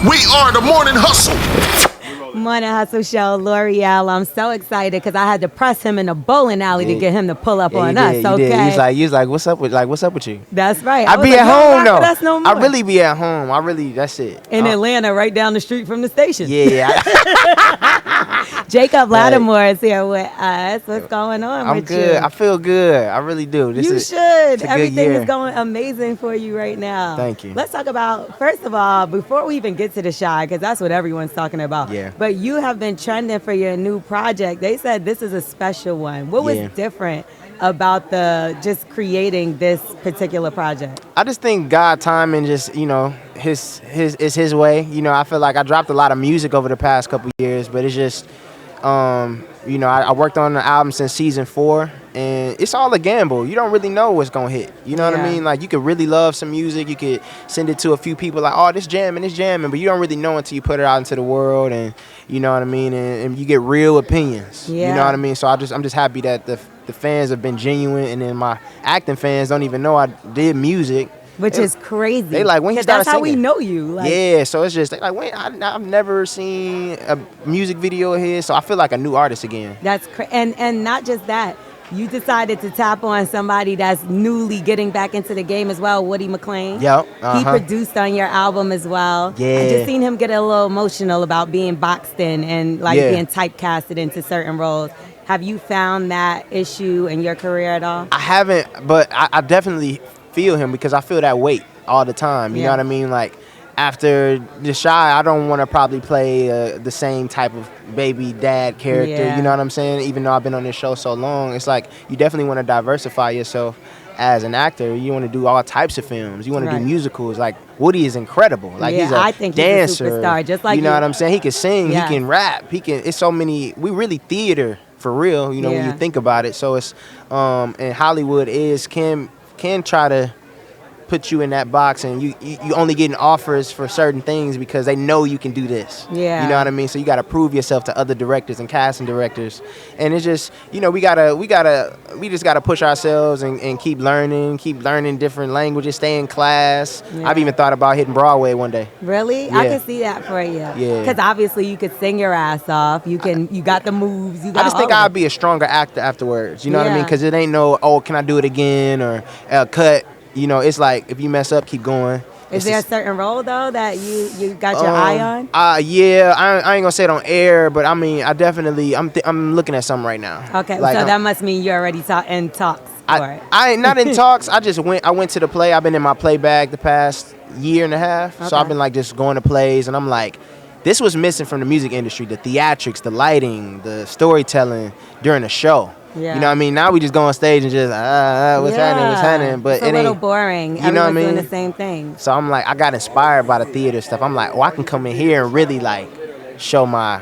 We are the Morning Hustle. Morning Hustle Show, L'Oreal. I'm so excited because I had to press him in the bowling alley to get him to pull up on us. Okay, He's like, what's up with you? that's right. I be like, at home though. That's no more. I really be at home. That's it. In Atlanta, right down the street from the station. Yeah. Jacob Latimore is here with us. What's going on I'm with good. you? I feel good. I really do. You should. Everything is going amazing for you right now. Thank you. Let's talk about, first of all, before we even get to the Shy, because that's what everyone's talking about. Yeah. But you have been trending for your new project. They said this is a special one. What was different about just creating this particular project? I just think God timing just, his way. I feel like I dropped a lot of music over the past couple years, but it's just I worked on the album since season 4, and it's all a gamble. You don't really know what's gonna hit. You know what I mean? Like, you could really love some music, you could send it to a few people like, oh, this jamming, but you don't really know until you put it out into the world, and you know what I mean, and you get real opinions. You know what I mean? So I'm just happy that the fans have been genuine, and then my acting fans don't even know I did music. Which is crazy. They like, when you started that's how singing? we know you. Like, yeah, so it's just, they like, wait, I've never seen a music video of his, so I feel like a new artist again. That's and not just that. You decided to tap on somebody that's newly getting back into the game as well, Woody McClain. Yep. He produced on your album as well. Yeah. I just seen him get a little emotional about being boxed in and being typecasted into certain roles. Have you found that issue in your career at all? I haven't, but I definitely feel him, because I feel that weight all the time. You know what I mean? Like, after The Shy, I don't want to probably play the same type of baby dad character. Yeah. You know what I'm saying? Even though I've been on this show so long, it's like you definitely want to diversify yourself as an actor. You want to do all types of films. You want to do musicals. Like, Woody is incredible. Like, he's I think dancer. He's a superstar, just like you know what I'm saying? He can sing. Yeah. He can rap. It's so many. We really theater for real. When you think about it. So it's and Hollywood can try to put you in that box, and you only getting offers for certain things because they know you can do this. Yeah. You know what I mean? So you got to prove yourself to other directors and casting directors, and it's just we just gotta push ourselves and keep learning different languages, stay in class. Yeah. I've even thought about hitting Broadway one day. Really? Yeah. I can see that for you. Yeah. Because obviously you could sing your ass off. You got the moves. I just think I'd be a stronger actor afterwards. You know what I mean? Because it ain't can I do it again, or cut. It's like, if you mess up, keep going. Is there a certain role, though, that you got your eye on? Yeah, I ain't gonna say it on air, but I mean, I definitely, I'm looking at something right now. Okay, like, so that must mean you're already in talks for it. I ain't not in talks. I went to the play. I've been in my play bag the past year and a half. So I've been like just going to plays, and I'm like, this was missing from the music industry: the theatrics, the lighting, the storytelling during the show. Yeah. You know what I mean? Now we just go on stage and just what's happening, but it's a little boring. You know what I mean? Doing the same thing. So I'm like, I got inspired by the theater stuff. I'm like, I can come in here and really like show my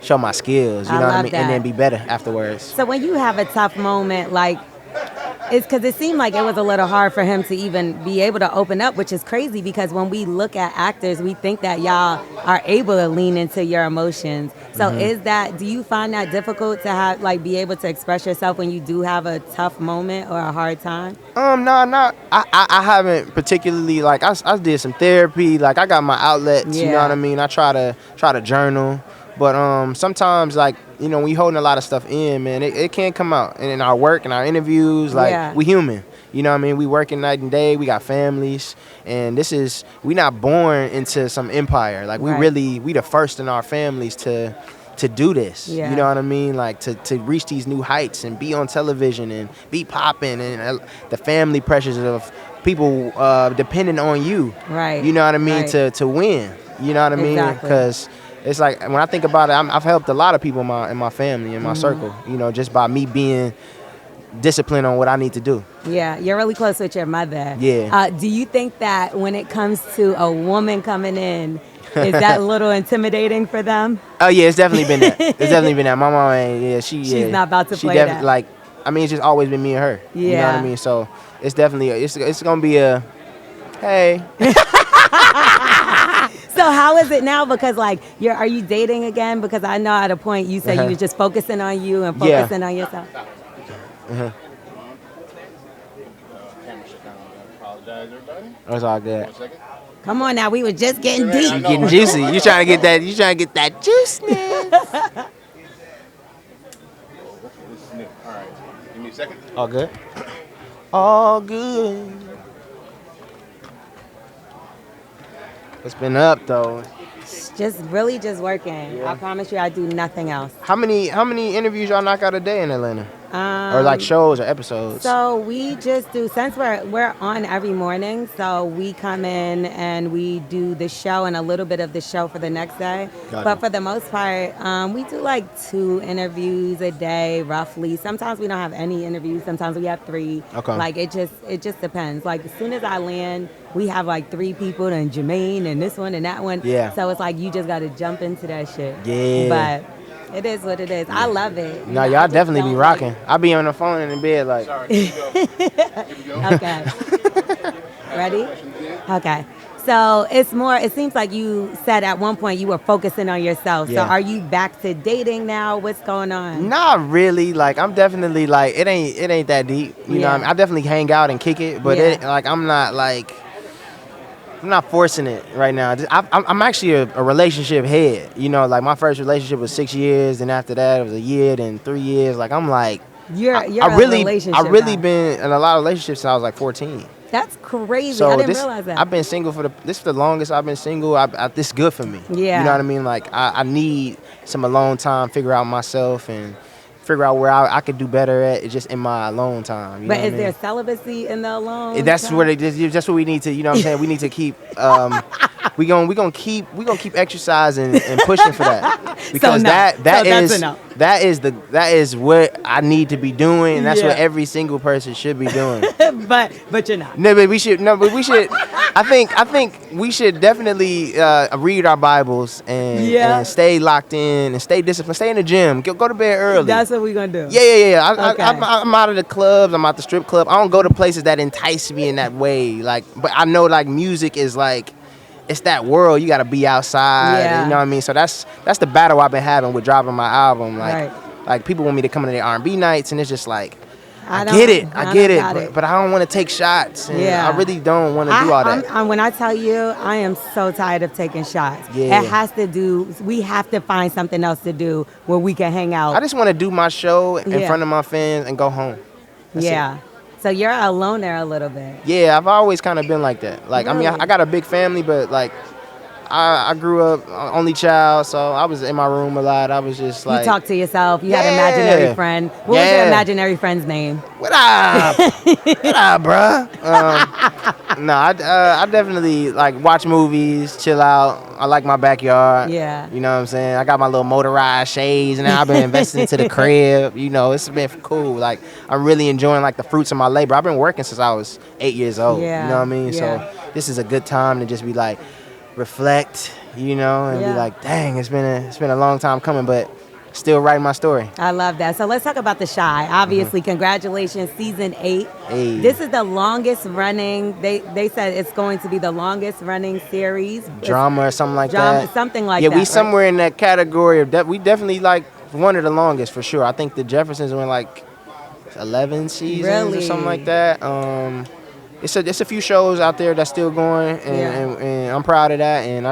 skills. You know what I mean? That. And then be better afterwards. So when you have a tough moment, like, it's because it seemed like it was a little hard for him to even be able to open up, which is crazy, because when we look at actors, we think that y'all are able to lean into your emotions. So do you find that difficult to have, like, be able to express yourself when you do have a tough moment or a hard time? No, I haven't particularly, like, I did some therapy, like, I got my outlets, you know what I mean? I try to journal. But sometimes, like, when you holding a lot of stuff in, man, it can't come out. And in our work and our interviews, like, we human. You know what I mean? We working night and day. We got families. And we not born into some empire. Like, we the first in our families to do this. Yeah. You know what I mean? Like, to reach these new heights and be on television and be popping, and the family pressures of people depending on you. Right. You know what I mean? To win. You know what I mean? Because it's like, when I think about it, I've helped a lot of people in my family, in my circle, just by me being disciplined on what I need to do. Yeah, you're really close with your mother. Yeah. Do you think that when it comes to a woman coming in, is that a little intimidating for them? Oh, yeah, it's definitely been that. It's definitely been that. My mom ain't, she's not about to play that. Like, I mean, it's just always been me and her. Yeah. You know what I mean? So it's definitely, it's going to be a, hey. So how is it now? Because, like, are you dating again? Because I know at a point you said you were just focusing on you and focusing on yourself. That's all good. 1 second. Come on now, we were just getting deep. You getting juicy. You trying to get that. You trying to get that juice, man. All right. Give me a second. All good. All good. It's been up though. Just really just working. Yeah. I promise you, I do nothing else. How many interviews y'all knock out a day in Atlanta? Or like shows or episodes? So we just do, since we're on every morning, so we come in and we do the show and a little bit of the show for the next day. Gotcha. But for the most part, we do like 2 interviews a day, roughly. Sometimes we don't have any interviews. Sometimes we have 3. Okay. Like it just depends. Like as soon as I land, we have like 3 people, and Jermaine and this one and that one. Yeah. So it's like you just got to jump into that shit. Yeah. But it is what it is. I love it. No, I y'all just definitely be don't rocking. I be on the phone and in bed like. Sorry. Here we go. Okay. Ready? Okay. So it seems like you said at one point you were focusing on yourself. Yeah. So are you back to dating now? What's going on? Not really. Like I'm definitely like it ain't that deep. You know what I mean? I definitely hang out and kick it, but Yeah. I'm not forcing it right now. I'm actually a relationship head. You know, like my first relationship was 6 years, and after that it was a year, then 3 years. Like I'm like, You're I a really relationship guy. been in a lot of relationships since I was like 14. That's crazy. So I didn't realize that. I've been single this is the longest I've been single. This is good for me. Yeah. You know what I mean? Like I need some alone time, figure out myself and figure out where I could do better at just in my alone time. You But know what is I there mean? celibacy in the alone? That's time? what that's what we need to, you know what I'm saying? We need to keep we gonna keep exercising and pushing for that. Because no. So that's a no. that is what I need to be doing, and that's what Yeah. every single person should be doing. but you're not. No, but we should. I think we should definitely read our Bibles and stay locked in and stay disciplined. Stay in the gym. Go to bed early. That's what we're gonna do. Yeah. Okay. I'm out of the clubs. I'm out the strip club. I don't go to places that entice me in that way. Like, but I know like music is like, it's that world. You got to be outside. Yeah. You know what I mean? So that's the battle I've been having with dropping my album. Like, Right. like people want me to come to their R&B nights, and it's just like. I don't- get it, I get don't it, got it. but I don't want to take shots. And Yeah. I really don't want to do all that. When I tell you, I am so tired of taking shots. Yeah. We have to find something else to do where we can hang out. I just want to do my show in Yeah. front of my fans and go home. That's yeah. it. So you're a loner a little bit. Yeah, I've always kind of been like that. Like, I mean, Really? I got a big family, but like, I grew up only child, so I was in my room a lot. I was just like, You talk to yourself. You had an Yeah. imaginary friend. What was your Yeah. imaginary friend's name? what up? What up, bruh? No, I definitely like watch movies, chill out. I like my backyard. Yeah. You know what I'm saying? I got my little motorized shades, and now I've been investing into the crib. You know, it's been cool. Like, I'm really enjoying like the fruits of my labor. I've been working since I was 8 years old. Yeah. You know what I mean? Yeah. So this is a good time to just be like, reflect, you know, and be Yeah. like, dang, it's been a long time coming, but still writing my story. I love that. So let's talk about The Shy. Obviously, congratulations, season 8. Hey. This is the longest running. They said it's going to be the longest running series. Drama or something like Drama, that. something like yeah, that. we right? somewhere in that category of that. We definitely like one of the longest for sure. I think the Jeffersons went like 11 seasons or Really? something like that. It's a few shows out there that's still going, and I'm proud of that. And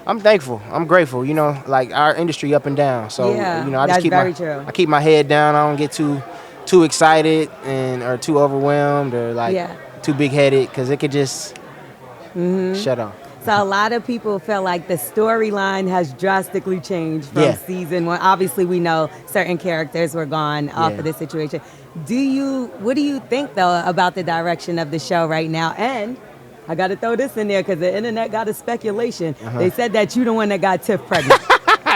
I'm thankful. I'm grateful. You know, like our industry up and down. So Yeah, you know, I just that's keep very true. I keep my head down. I don't get too excited or too overwhelmed or like Yeah. too big headed because it could just shut off. So a lot of people feel like the storyline has drastically changed from Yeah. season 1. Obviously, we know certain characters were gone off Yeah. of this situation. What do you think though about the direction of the show right now? And I got to throw this in there because the internet got a speculation. They said that you the one that got Tiff pregnant.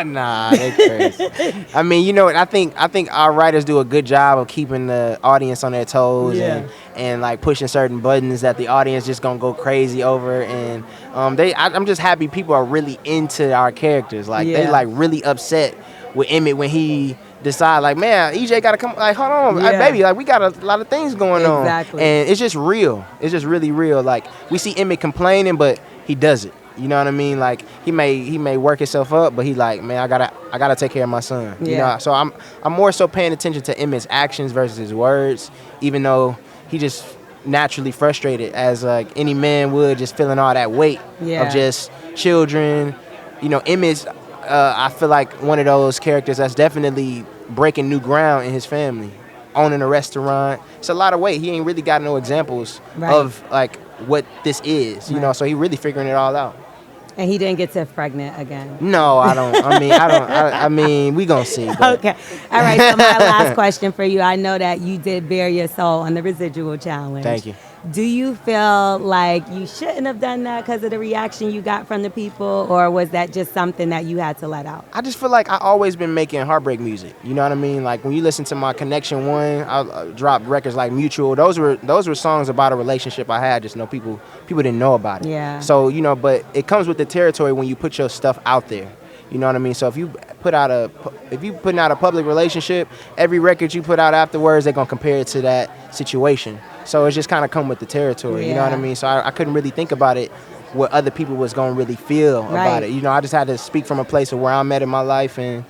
Nah, they crazy. I mean, you know what? I think our writers do a good job of keeping the audience on their toes Yeah. and like pushing certain buttons that the audience just gonna go crazy over. And I'm just happy people are really into our characters. Like they Yeah. like really upset with Emmett when he decide like, man, EJ gotta come. Like, hold on, Yeah. baby. Like we got a lot of things going on. Exactly. And it's just real. It's just really real. Like we see Emmett complaining, but he does it. You know what I mean? Like he may work himself up, but he like, man, I gotta take care of my son. You Yeah. know, so I'm more so paying attention to Emmett's actions versus his words, even though he just naturally frustrated as like any man would, just feeling all that weight Yeah. of just children. You know, Emmett's I feel like one of those characters that's definitely breaking new ground in his family, owning a restaurant. It's a lot of weight. He ain't really got no examples Right. of like what this is, you Right. know. So he really figuring it all out. And he didn't get Tiff pregnant again. No, I don't. I mean, we gonna see. But Okay. All right. So my last question for you. I know that you did bare your soul on the residual challenge. Thank you. Do you feel like you shouldn't have done that because of the reaction you got from the people, or was that just something that you had to let out? I just feel like I always been making heartbreak music. You know what I mean? Like when you listen to my Connection One, I dropped records like Mutual. Those were songs about a relationship I had. Just know people didn't know about it. Yeah. So you know, but it comes with the territory when you put your stuff out there. You know what I mean? So if you putting out a public relationship, every record you put out afterwards, they're gonna compare it to that situation. So it's just kind of come with the territory. You know what I Yeah. mean? So I couldn't really think about it, what other people was gonna really feel Right. about it. You know, I just had to speak from a place of where I'm at in my life, and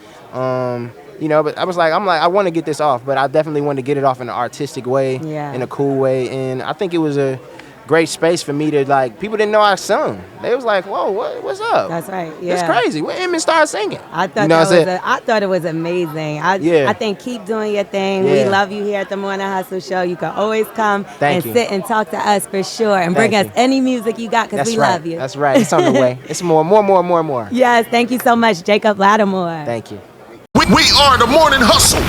you know, but I'm like, I want to get this off, but I definitely want to get it off in an artistic way, Yeah. in a cool way, and I think it was a great space for me to like. People didn't know I sung. They was like, "Whoa, what's up?" That's right. Yeah. It's crazy. When Emmett started singing, I thought you know what I'm saying? I thought it was amazing. Yeah. I think keep doing your thing. We Yeah. love you here at the Morning Hustle Show. You can always come Thank and you. sit and talk to us for sure, and bring Thank us you. any music you got because That's we right. love you. That's right. It's on the way. It's more. Yes, thank you so much, Jacob Latimore. Thank you. We are the Morning Hustle.